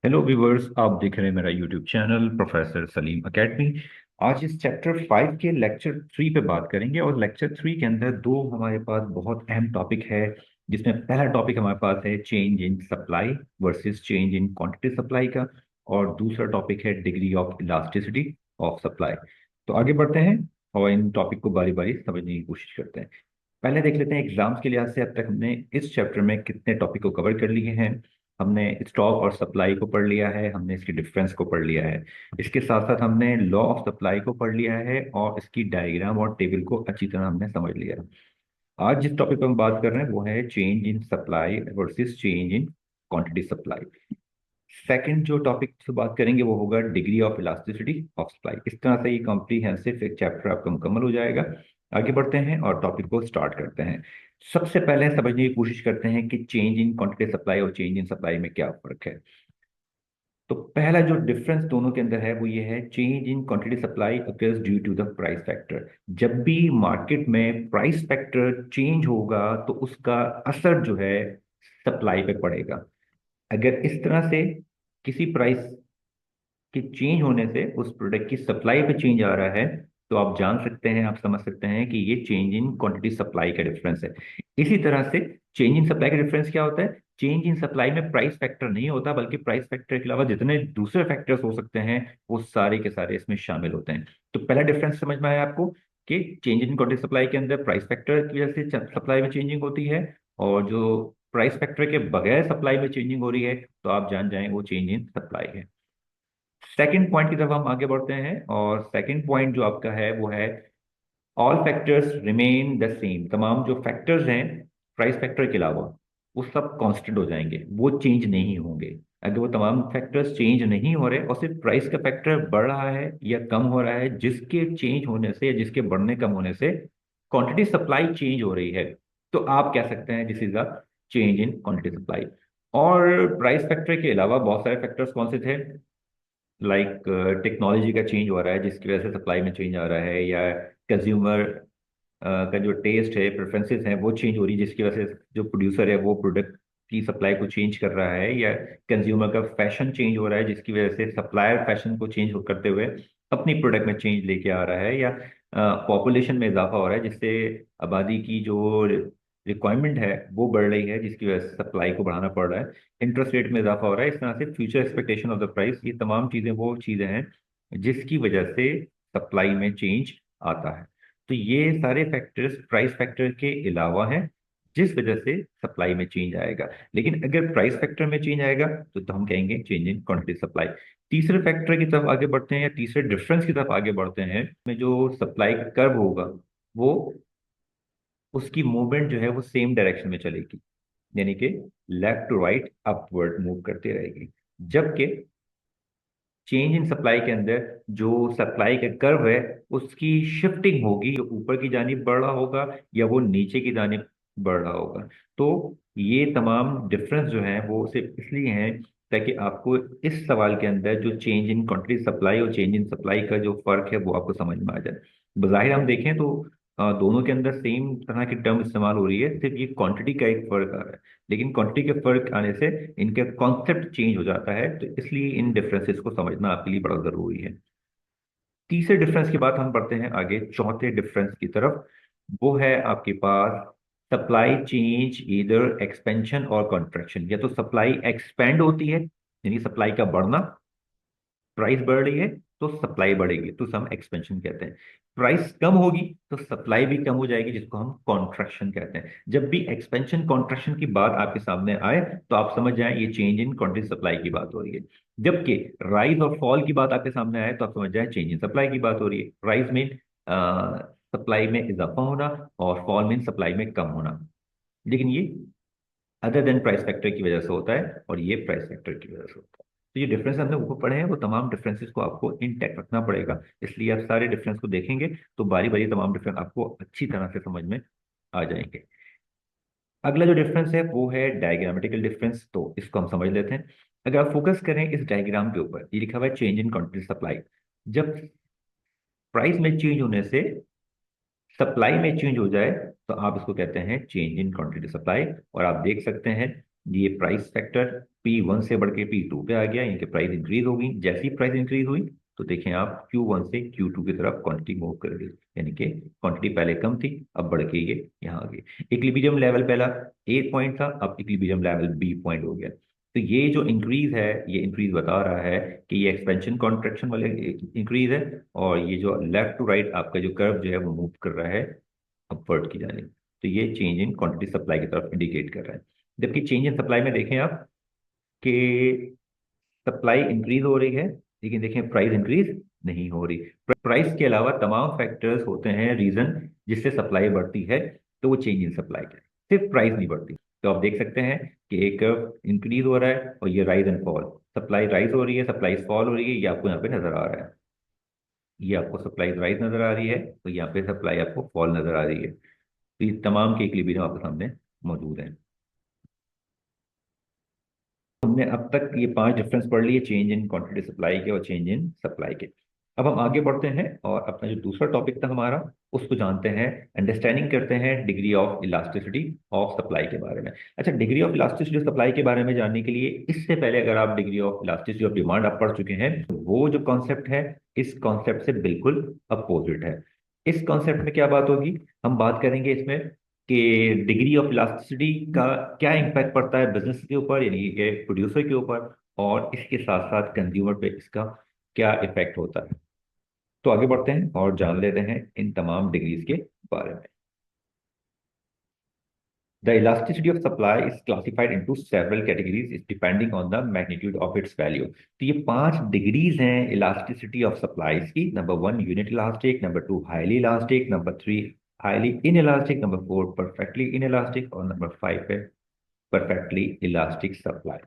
Hello viewers, आप देख रहे हैं मेरा YouTube channel professor Salim academy. आज इस चैप्टर 5 के लेक्चर 3 पे बात करेंगे और लेक्चर 3 के अंदर दो हमारे पास बहुत अहम टॉपिक है। जिसमें पहला टॉपिक हमारे पास है change in supply versus change in quantity supply का, और दूसरा टॉपिक है degree of elasticity of supply. तो आगे बढ़ते हैं और इन टॉपिक को बारी बारी समझने की कोशिश करते हैं। पहले देख लेते हैं एग्जाम्स के लिहाज से अब तक हमने इस चैप्टर में कितने टॉपिक को कवर कर लिए हैं। हमने स्टॉक और सप्लाई को पढ़ लिया है, हमने इसकी डिफरेंस को पढ़ लिया है। इसके साथ साथ हमने लॉ ऑफ सप्लाई को पढ़ लिया है और इसकी डायग्राम और टेबल को अच्छी तरह हमने समझ लिया है। आज जिस टॉपिक पर हम बात कर रहे हैं वो है change in supply versus change in quantity supply. Second जो टॉपिक से बात करेंगे वो होगा degree of elasticity of supply. इस तरह से ये कॉम्प्रिहेंसिव एक चैप्टर आपका मुकम्मल हो जाएगा। आगे बढ़ते हैं और टॉपिक को स्टार्ट करते हैं। सबसे पहले समझने की कोशिश करते हैं कि चेंज इन क्वांटिटी सप्लाई और चेंज इन सप्लाई में क्या फर्क है। तो पहला जो डिफरेंस दोनों के अंदर है वो ये है, change in quantity supply occurs due to the price factor. जब भी मार्केट में प्राइस फैक्टर चेंज होगा तो उसका असर जो है सप्लाई पे पड़ेगा। अगर इस तरह से किसी प्राइस के चेंज होने से उस प्रोडक्ट की सप्लाई पे चेंज आ रहा है तो आप जान सकते हैं, आप समझ सकते हैं कि ये चेंज इन क्वांटिटी सप्लाई का डिफरेंस है। इसी तरह से चेंज इन सप्लाई का डिफरेंस क्या होता है? चेंज इन सप्लाई में प्राइस फैक्टर नहीं होता, बल्कि प्राइस फैक्टर के अलावा जितने दूसरे फैक्टर्स हो सकते हैं वो सारे के सारे इसमें शामिल होते हैं। तो पहला डिफरेंस समझ में आया आपको कि चेंज इन क्वांटिटी सप्लाई के अंदर प्राइस फैक्टर की वजह से सप्लाई में चेंजिंग होती है, और जो प्राइस फैक्टर के बगैर सप्लाई में चेंजिंग हो रही है तो आप जान जाएं वो चेंज इन सप्लाई है। सेकंड पॉइंट की तरफ हम आगे बढ़ते हैं और सेकंड पॉइंट जो आपका है वो है all factors remain the same. तमाम जो फैक्टर्स हैं प्राइस फैक्टर के अलावा वो सब कांस्टेंट हो जाएंगे, वो चेंज नहीं होंगे। अगर वो तमाम फैक्टर्स चेंज नहीं हो रहे और सिर्फ प्राइस का फैक्टर बढ़ रहा है या कम हो रहा है, जिसके चेंज होने से या जिसके बढ़ने कम होने से क्वांटिटी सप्लाई चेंज हो रही है, तो आप कह सकते हैं this is a change in quantity supply. और प्राइस फैक्टर के अलावा बहुत सारे फैक्टर्स कौन से थे? लाइक टेक्नोलॉजी का चेंज हो रहा है जिसकी वजह से सप्लाई में चेंज आ रहा है, या कंज्यूमर का जो टेस्ट है, प्रेफरेंसेस हैं, वो चेंज हो रही है जिसकी वजह से जो प्रोड्यूसर है वो प्रोडक्ट की सप्लाई को चेंज कर रहा है, या कंज्यूमर का फैशन चेंज हो रहा है जिसकी वजह से सप्लायर फैशन को चेंज करते हुए अपनी प्रोडक्ट में चेंज लेके आ रहा है, या पॉपुलेशन में इजाफा हो रहा है जिससे आबादी की जो रिक्वायरमेंट है वो बढ़ रही है जिसकी वजह से सप्लाई को बढ़ाना पड़ रहा है। इंटरेस्ट रेट में इजाफा हो रहा है। इस तरह से future expectation of the price, ये तमाम चीजें वो चीजें हैं जिसकी वजह से सप्लाई में चेंज आता है। तो ये सारे फैक्टर्स प्राइस फैक्टर के अलावा हैं जिस वजह से सप्लाई में चेंज आएगा। लेकिन अगर प्राइस फैक्टर में चेंज आएगा तो हम कहेंगे चेंज इन क्वांटिटी सप्लाई। तीसरे फैक्टर की तरफ आगे बढ़ते हैं या तीसरे डिफरेंस की तरफ आगे बढ़ते हैं, में जो सप्लाई का कर्व होगा वो उसकी मूवमेंट जो है वो सेम डायरेक्शन में चलेगी, यानी कि left to right upward move करती रहेगी। जबकि चेंज इन सप्लाई के अंदर जो सप्लाई का कर्व है उसकी शिफ्टिंग होगी, जो ऊपर की जानिब बढ़ रहा होगा या वो नीचे की जानिब बढ़ रहा होगा। तो ये तमाम डिफरेंस जो है वो सिर्फ इसलिए हैं ताकि आपको इस सवाल के अंदर जो चेंज इन क्वांटिटी सप्लाई और चेंज इन सप्लाई का जो फर्क है वो आपको समझ में आ जाए। बज़ाहिर हम देखें तो दोनों के अंदर सेम तरह की टर्म इस्तेमाल हो रही है, सिर्फ ये क्वांटिटी का एक फर्क आ रहा है। लेकिन क्वांटिटी के फर्क आने से इनका कॉन्सेप्ट चेंज हो जाता है, तो इसलिए इन डिफरेंसेस को समझना आपके लिए बड़ा जरूरी है। तीसरे डिफरेंस के बाद हम बढ़ते हैं आगे चौथे डिफरेंस की तरफ। वो है आपके पास सप्लाई चेंज इधर एक्सपेंशन और कॉन्ट्रैक्शन। या तो सप्लाई एक्सपेंड होती है यानी सप्लाई का बढ़ना, प्राइस बढ़ रही है तो सप्लाई बढ़ेगी तो हम एक्सपेंशन कहते हैं। प्राइस कम होगी तो सप्लाई भी कम हो जाएगी जिसको हम कॉन्ट्रैक्शन कहते हैं। जब भी एक्सपेंशन कॉन्ट्रैक्शन की बात आपके सामने आए तो आप समझ जाएं ये चेंज इन क्वांटिटी सप्लाई की बात हो रही है। जबकि राइज और फॉल की बात आपके सामने आए तो आप समझ जाएं चेंज इन सप्लाई की बात हो रही है। राइज मीन सप्लाई में इजाफा होना और फॉल मीन सप्लाई में कम होना। लेकिन ये अदर देन प्राइस फैक्टर की वजह से होता है और ये प्राइस फैक्टर की वजह से होता है। तो ये डिफरेंस हमने ऊपर पढ़े हैं, वो तमाम डिफरेंसेस को आपको इंटैक्ट रखना पड़ेगा। इसलिए आप सारे डिफरेंस को देखेंगे तो बारी बारी तमाम डिफरेंस आपको अच्छी तरह से समझ में आ जाएंगे। अगला जो डिफरेंस है वो है डायग्रामेटिकल डिफरेंस, तो इसको हम समझ लेते हैं। अगर आप फोकस करें इस डायग्राम के ऊपर, ये लिखा हुआ है चेंज इन क्वांटिटी सप्लाई। जब प्राइस में चेंज होने से सप्लाई में चेंज हो जाए तो आप इसको कहते हैं चेंज इन क्वांटिटी सप्लाई। और आप देख सकते हैं ये प्राइस फैक्टर P1 से बढ़ के P2 पे आ गया, यानी कि प्राइस इंक्रीज होगी। जैसे ही प्राइस इंक्रीज हुई तो देखें आप Q1 से Q2 की तरफ क्वांटिटी मूव कर गई, यानी कि क्वांटिटी पहले कम थी, अब बढ़ के ये यहाँ आ गई। इक्विलिब्रियम लेवल पहला A पॉइंट था, अब इक्विलिब्रियम लेवल B पॉइंट हो गया। तो ये जो इंक्रीज है, ये इंक्रीज बता रहा है कि ये एक्सपेंशन कॉन्ट्रैक्शन वाले इंक्रीज है, और ये जो लेफ्ट टू राइट आपका जो कर्व जो है वो मूव कर रहा है अपवर्ड की जाने। तो ये चेंज इन क्वांटिटी सप्लाई की तरफ इंडिकेट कर रहा है। जबकि चेंज इन सप्लाई में देखें आप कि सप्लाई इंक्रीज हो रही है, लेकिन देखें प्राइस इंक्रीज नहीं हो रही। प्राइस के अलावा तमाम फैक्टर्स होते हैं रीजन जिससे सप्लाई बढ़ती है, तो वो चेंज इन सप्लाई का है, सिर्फ प्राइस नहीं बढ़ती। तो आप देख सकते हैं कि एक इंक्रीज हो रहा है और ये rise and fall, supply rise हो रही है, सप्लाई फॉल हो रही है, ये आपको यहाँ पे नजर आ रहा है। ये आपको सप्लाई राइज नजर आ रही है, तो यहाँ पे सप्लाई आपको फॉल नजर आ रही है। तो ये तमाम के इक्विलिब्रियम आपके सामने मौजूद है। हमने अब तक ये 5 डिफरेंस पढ़ लिए, चेंज इन क्वांटिटी सप्लाई के और चेंज इन सप्लाई के। अब हम आगे बढ़ते हैं और अपना जो दूसरा टॉपिक था हमारा उसको जानते हैं, अंडरस्टैंडिंग करते हैं degree of elasticity of supply के बारे में। अच्छा, degree of elasticity of supply के बारे में जानने के लिए इससे पहले अगर आप degree of elasticity of demand आप पढ़ चुके हैं, तो वो जो कॉन्सेप्ट है इस कॉन्सेप्ट से बिल्कुल अपोजिट है। इस कॉन्सेप्ट में क्या बात होगी, हम बात करेंगे इसमें कि डिग्री ऑफ इलास्टिसिटी का क्या इम्पैक्ट पड़ता है बिजनेस के ऊपर, यानी कि प्रोड्यूसर के ऊपर, और इसके साथ साथ कंज्यूमर पे इसका क्या इफेक्ट होता है। तो आगे बढ़ते हैं और जान लेते हैं इन तमाम डिग्रीज के बारे में। The elasticity of supply is classified into several categories is depending on the magnitude of its value। तो ये 5 डिग्रीज हैं इलास्टिसिटी ऑफ सप्लाईज की। Number 1 unit elastic, number 2 highly elastic, number 3 highly in elastic, number 4 perfectly in elastic, और number 5 है perfectly elastic supply.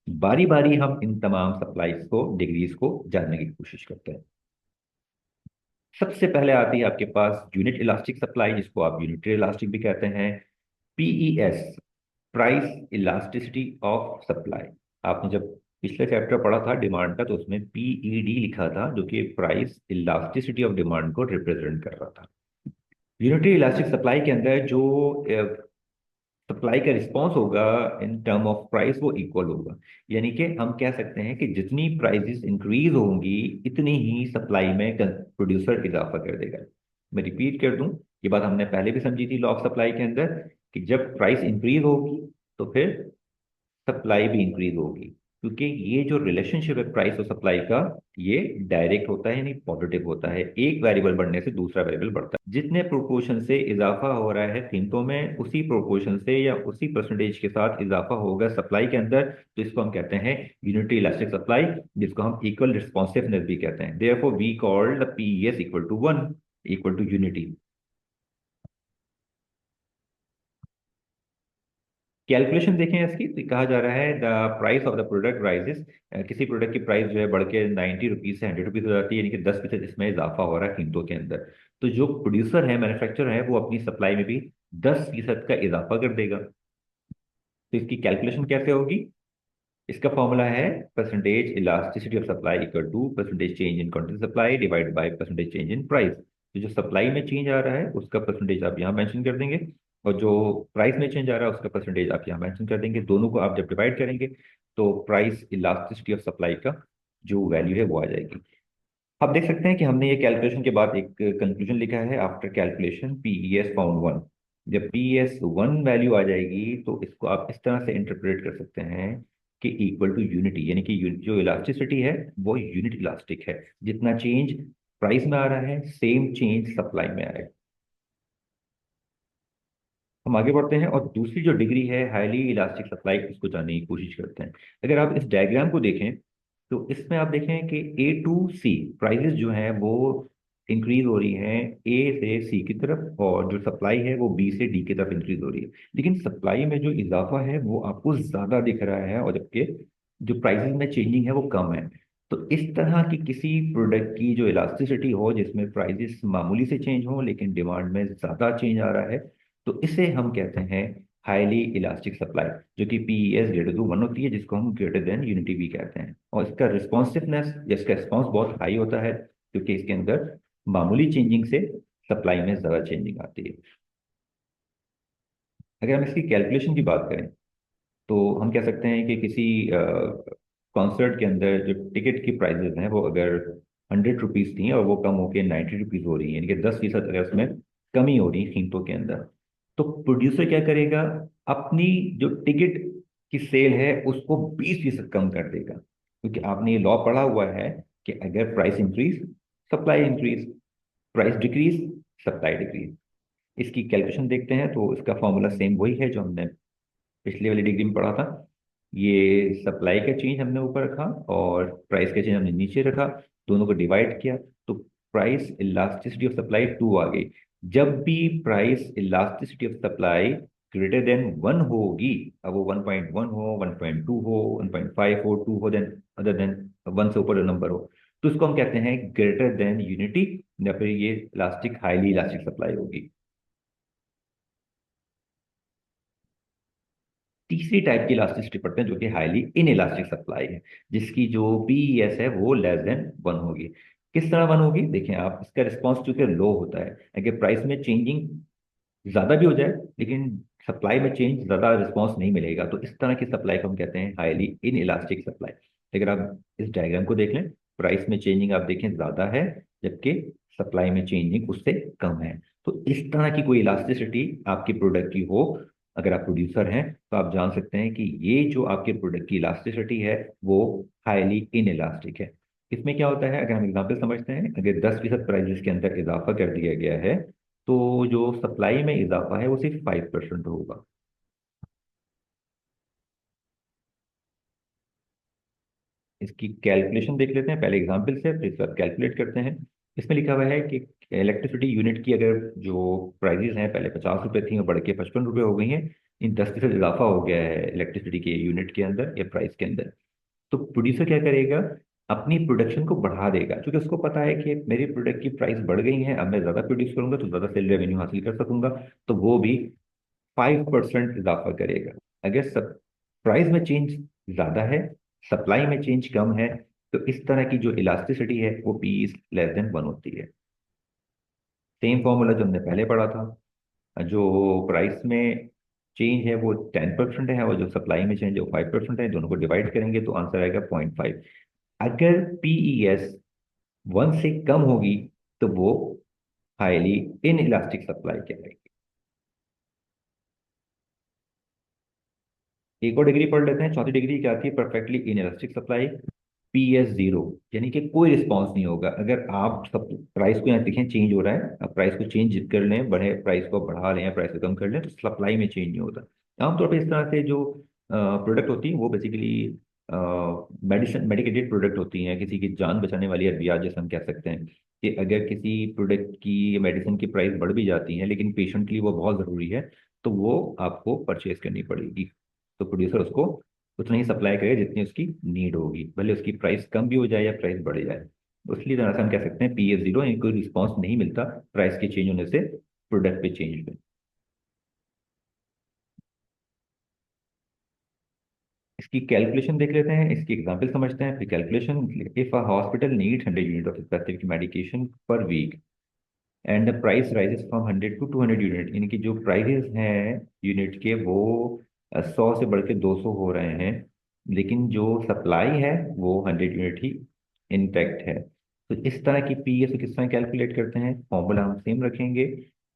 बारी बारी हम इन तमाम सप्लाईज को डिग्रीज को जानने की कोशिश करते हैं। सबसे पहले आती है आपके पास यूनिट इलास्टिक सप्लाई, जिसको आप यूनिटरी इलास्टिक भी कहते हैं। PES, price elasticity of supply. आपने जब पिछले चैप्टर पढ़ा था डिमांड का, तो उसमें पीईडी लिखा था, जो कि प्राइस इलास्टिसिटी ऑफ डिमांड को रिप्रेजेंट कर रहा था। यूनिटरी इलास्टिक सप्लाई के अंदर जो सप्लाई का रिस्पॉन्स होगा इन टर्म ऑफ प्राइस वो इक्वल होगा। यानी कि हम कह सकते हैं कि जितनी प्राइसेस इंक्रीज होंगी इतनी ही सप्लाई में प्रोड्यूसर इजाफा कर देगा। मैं रिपीट कर दूं, ये बात हमने पहले भी समझी थी लॉ ऑफ सप्लाई के अंदर, कि जब प्राइस इंक्रीज होगी तो फिर सप्लाई भी इंक्रीज होगी, क्योंकि ये जो रिलेशनशिप है प्राइस और सप्लाई का, ये डायरेक्ट होता है, यानी पॉजिटिव होता है। एक वेरिएबल बढ़ने से दूसरा वेरिएबल बढ़ता है। जितने प्रोपोर्शन से इजाफा हो रहा है कीमतों में, उसी प्रोपोर्शन से या उसी परसेंटेज के साथ इजाफा होगा सप्लाई के अंदर। तो इसको हम कहते हैं यूनिटरी इलास्टिक सप्लाई, जिसको हम इक्वल रिस्पॉन्सिवनेस भी कहते हैं। Therefore we called the PES equal to 1, equal to unity. Calculation देखें इसकी, तो कहा जा रहा है the price of the product rises. किसी प्रोडक्ट की प्राइस जो है बढ़ के 90 रुपीज से 100 रुपीज हो जाती है, यानी कि 10% इसमें इजाफा हो रहा है कीमतों के अंदर। तो जो प्रोड्यूसर है, मैन्युफैक्चरर है, वो अपनी सप्लाई में भी 10% का इजाफा कर देगा। तो इसकी कैलकुलेशन कैसे होगी, इसका फॉर्मूला है percentage elasticity of supply equal to percentage change in quantity supply divide by percentage change in price. तो जो सप्लाई में चेंज आ रहा है उसका परसेंटेज आप यहाँ मेंशन कर देंगे, और जो प्राइस में चेंज आ रहा है उसका परसेंटेज आप यहाँ मेंशन कर देंगे। दोनों को आप जब डिवाइड करेंगे तो प्राइस इलास्टिसिटी ऑफ सप्लाई का जो वैल्यू है वो आ जाएगी। आप देख सकते हैं कि हमने ये कैलकुलेशन के बाद एक कंक्लूजन लिखा है, आफ्टर कैलकुलेशन पीईएस फाउंड 1। जब पीईएस 1 वैल्यू आ जाएगी तो इसको आप इस तरह से इंटरप्रेट कर सकते हैं कि इक्वल टू यूनिटी, यानी कि जो इलास्टिसिटी है वो यूनिट इलास्टिक है। जितना चेंज प्राइस में आ रहा है सेम चेंज सप्लाई में आएगा। हम आगे बढ़ते हैं और दूसरी जो डिग्री है हाईली इलास्टिक सप्लाई, उसको जानने की कोशिश करते हैं। अगर आप इस डायग्राम को देखें तो इसमें आप देखें कि A to C प्राइसेस जो हैं वो इंक्रीज हो रही हैं A से C की तरफ, और जो सप्लाई है वो B से D की तरफ इंक्रीज हो रही है। लेकिन सप्लाई में जो इजाफा है वो आपको ज्यादा दिख रहा है, और जबकि जो प्राइसेस में चेंजिंग है वो कम है। तो इस तरह की किसी प्रोडक्ट की जो इलास्टिसिटी हो, जिसमें प्राइसेस मामूली से चेंज हो लेकिन डिमांड में ज्यादा चेंज आ रहा है, तो इसे हम कहते हैं हाईली इलास्टिक सप्लाई, जो कि पीईएस ग्रेटर टू 1 होती है, जिसको हम ग्रेटर देन यूनिटी भी कहते हैं। और इसका रिस्पॉन्सिवनेस, इसका रिस्पॉन्स बहुत हाई होता है, क्योंकि इसके अंदर मामूली चेंजिंग से सप्लाई में ज्यादा चेंजिंग आती है। अगर हम इसकी कैलकुलेशन की बात करें तो हम कह सकते हैं कि किसी कॉन्सर्ट के अंदर जो टिकट की प्राइजेस हैं वो अगर 100 रुपीज़ थी और वो कम होकर 90 रुपीज़ हो रही है, यानी कि 10% अगर उसमें कमी हो रही है कीमतों के अंदर, तो प्रोड्यूसर क्या करेगा, अपनी जो टिकट की सेल है उसको 20% कम कर देगा, क्योंकि आपने ये लॉ पढ़ा हुआ है कि अगर price increase supply increase, price decrease supply decrease. इसकी कैलकुलेशन देखते हैं तो इसका फॉर्मूला सेम वही है जो हमने पिछली वाली डिग्री में पढ़ा था। ये सप्लाई का चेंज हमने ऊपर रखा और प्राइस का चेंज हमने नीचे रखा, दोनों को डिवाइड किया, तो प्राइस इलास्टिसिटी ऑफ सप्लाई 2 आ गई। जब भी price elasticity of supply greater than 1 होगी, अब वो 1.1 हो, 1.2 हो, 1.5 हो, 2 हो, देन अदर देन 1 से ऊपर जो नंबर हो, तो उसको हम कहते हैं ग्रेटर देन यूनिटी, या फिर ये इलास्टिक हाईली इलास्टिक सप्लाई होगी। तीसरी टाइप की इलास्टिसिटी पढ़ते हैं जो कि हाईली इन इलास्टिक सप्लाई है, जिसकी जो पीईएस है वो लेस देन 1 होगी। किस तरह 1 होगी, देखें आप, इसका रिस्पॉन्स चूंकि लो होता है, अगर प्राइस में चेंजिंग ज्यादा भी हो जाए लेकिन सप्लाई में चेंज ज्यादा रिस्पॉन्स नहीं मिलेगा, तो इस तरह की सप्लाई को हम कहते हैं हाईली इन इलास्टिक सप्लाई। अगर आप इस डायग्राम को देख लें, प्राइस में चेंजिंग आप देखें ज्यादा है, जबकि सप्लाई में चेंजिंग उससे कम है। तो इस तरह की कोई इलास्टिसिटी आपके प्रोडक्ट की हो, अगर आप प्रोड्यूसर हैं, तो आप जान सकते हैं कि ये जो आपके प्रोडक्ट की इलास्टिसिटी है वो हाईली इन इलास्टिक है। इसमें क्या होता है, अगर हम एग्जाम्पल समझते हैं, अगर 10% प्राइजेस के अंदर इजाफा कर दिया गया है, तो जो सप्लाई में इजाफा है वो सिर्फ 5% होगा। इसकी कैलकुलेशन देख लेते हैं पहले एग्जाम्पल से, फिर इसका कैलकुलेट करते हैं। इसमें लिखा हुआ है कि इलेक्ट्रिसिटी यूनिट की अगर जो प्राइजेस हैं पहले 50 रुपए थी और बढ़ के 55 रुपए हो गई हैं, इन 10% इजाफा हो गया है इलेक्ट्रिसिटी के यूनिट के अंदर या प्राइस के अंदर, तो प्रोड्यूसर क्या करेगा, अपनी प्रोडक्शन को बढ़ा देगा, क्योंकि उसको पता है कि मेरी प्रोडक्ट की प्राइस बढ़ गई है, अब मैं ज्यादा प्रोड्यूस करूंगा तो ज्यादा सेल रेवेन्यू हासिल कर सकूंगा, तो वो भी 5% इजाफा करेगा। अगर सब प्राइस में चेंज ज्यादा है, सप्लाई में चेंज कम है, तो इस तरह की जो इलास्टिसिटी है वो पी इज लेस देन 1 होती है। सेम फॉर्मूला जो हमने पहले पढ़ा था, जो प्राइस में चेंज है वो 10% है और जो सप्लाई में चेंज है वो 5% है, दोनों को डिवाइड करेंगे तो आंसर आएगा 0.5। अगर पीईएस 1 से कम होगी तो वो हाईली इन इलास्टिक सप्लाई कहलाएगी। एक और डिग्री पढ़ लेते हैं, चौथी डिग्री क्या आती है, परफेक्टली इनइलास्टिक सप्लाई। PS0, यानी कि कोई रिस्पॉन्स नहीं होगा, अगर आप सब प्राइस को यहाँ देखें चेंज हो रहा है, आप प्राइस को चेंज कर लें, बढ़े प्राइस को बढ़ा लें या प्राइस को कम कर लें, तो सप्लाई में चेंज नहीं होता। आमतौर पर इस तरह से जो प्रोडक्ट होती है वो बेसिकली मेडिसिन मेडिकेटेड प्रोडक्ट होती हैं, किसी की जान बचाने वाली अद्वियात जैसे हम कह सकते हैं, कि अगर किसी प्रोडक्ट की मेडिसिन की प्राइस बढ़ भी जाती है लेकिन पेशेंट के लिए वो बहुत ज़रूरी है, तो वो आपको परचेज करनी पड़ेगी, तो प्रोड्यूसर उसको उतना ही सप्लाई करे जितनी उसकी नीड होगी, भले उसकी प्राइस कम भी हो जाए या प्राइस बढ़ जाए। तो इसलिए तरह से हम कह सकते हैं PS0, इनको रिस्पॉन्स नहीं मिलता प्राइस के चेंज होने से प्रोडक्ट पे चेंज पे। इसकी कैलकुलेशन देख लेते हैं, इसकी एग्जांपल समझते हैं फिर calculation. If a hospital need 100 unit of specific medication per week and the price rises from 100 to 200 unit, यानी कि जो प्राइजेस हैं यूनिट के वो 100 से बढ़ के 200 हो रहे हैं, लेकिन जो सप्लाई है वो 100 यूनिट ही इंटैक्ट है। तो इस तरह की पीएस को किस तरह कैलकुलेट करते हैं, फॉर्मूला हम सेम रखेंगे।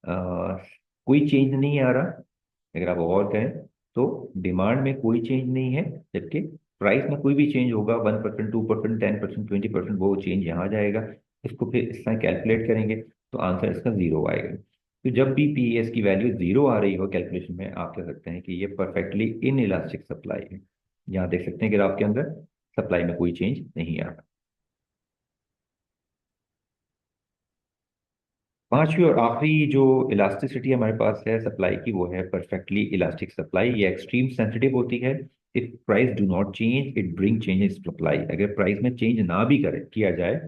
कोई चेंज नहीं आ रहा, अगर आप गौर करें तो डिमांड में कोई चेंज नहीं है, जबकि प्राइस में कोई भी चेंज होगा, 1%, 2%, 10%, 20%, वो चेंज यहाँ जाएगा। इसको फिर इस तरह कैलकुलेट करेंगे तो आंसर इसका जीरो आएगा। तो जब भी पीएस की वैल्यू जीरो आ रही हो कैलकुलेशन में, आप कह सकते हैं कि ये परफेक्टली इन इलास्टिक सप्लाई है। यहाँ देख सकते हैं कि आपके अंदर सप्लाई में कोई चेंज नहीं आ रहा। पांचवी और आखिरी जो इलास्टिसिटी हमारे पास है सप्लाई की, वो है परफेक्टली इलास्टिक सप्लाई। ये एक्सट्रीम सेंसिटिव होती है। If price do not change it bring change in supply, अगर प्राइस में चेंज ना भी करे किया जाए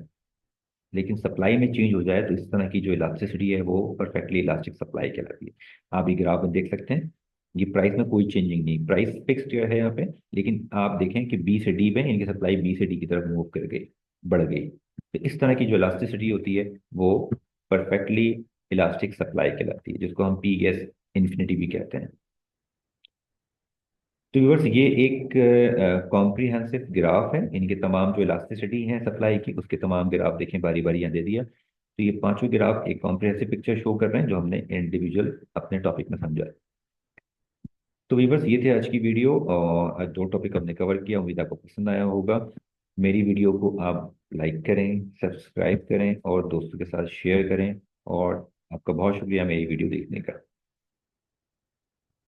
लेकिन सप्लाई में चेंज हो जाए, तो इस तरह की जो इलास्टिसिटी है वो परफेक्टली इलास्टिक सप्लाई कहलाती है। आप ये ग्राफ में देख सकते हैं, ये प्राइस में कोई चेंजिंग नहीं, प्राइस फिक्स्ड है यहाँ पे, लेकिन आप देखें कि बी से डी में इनकी सप्लाई बी से डी की तरफ मूव कर गई, बढ़ गई। तो इस तरह की जो इलास्टिसिटी होती है वो परफेक्टली इलास्टिक सप्लाई कहलाती है, जिसको हम पी एस इन्फिनिटी भी कहते हैं। तो व्यूअर्स ये एक कॉम्प्रिहेंसिव ग्राफ है, इनके तमाम जो इलास्टिसिटी है सप्लाई की उसके तमाम ग्राफ देखें, बारी बारी यहाँ दे दिया। तो ये पांचों ग्राफ एक कॉम्प्रिहेंसिव पिक्चर शो कर रहे हैं जो हमने इंडिविजुअल अपने टॉपिक में समझा है। तो व्यूअर्स ये थे आज की वीडियो, और आज दो टॉपिक हमने कवर किया, उम्मीद आपको पसंद आया होगा। मेरी वीडियो को आप लाइक करें, सब्सक्राइब करें और दोस्तों के साथ शेयर करें। और आपका बहुत शुक्रिया मेरी वीडियो देखने का।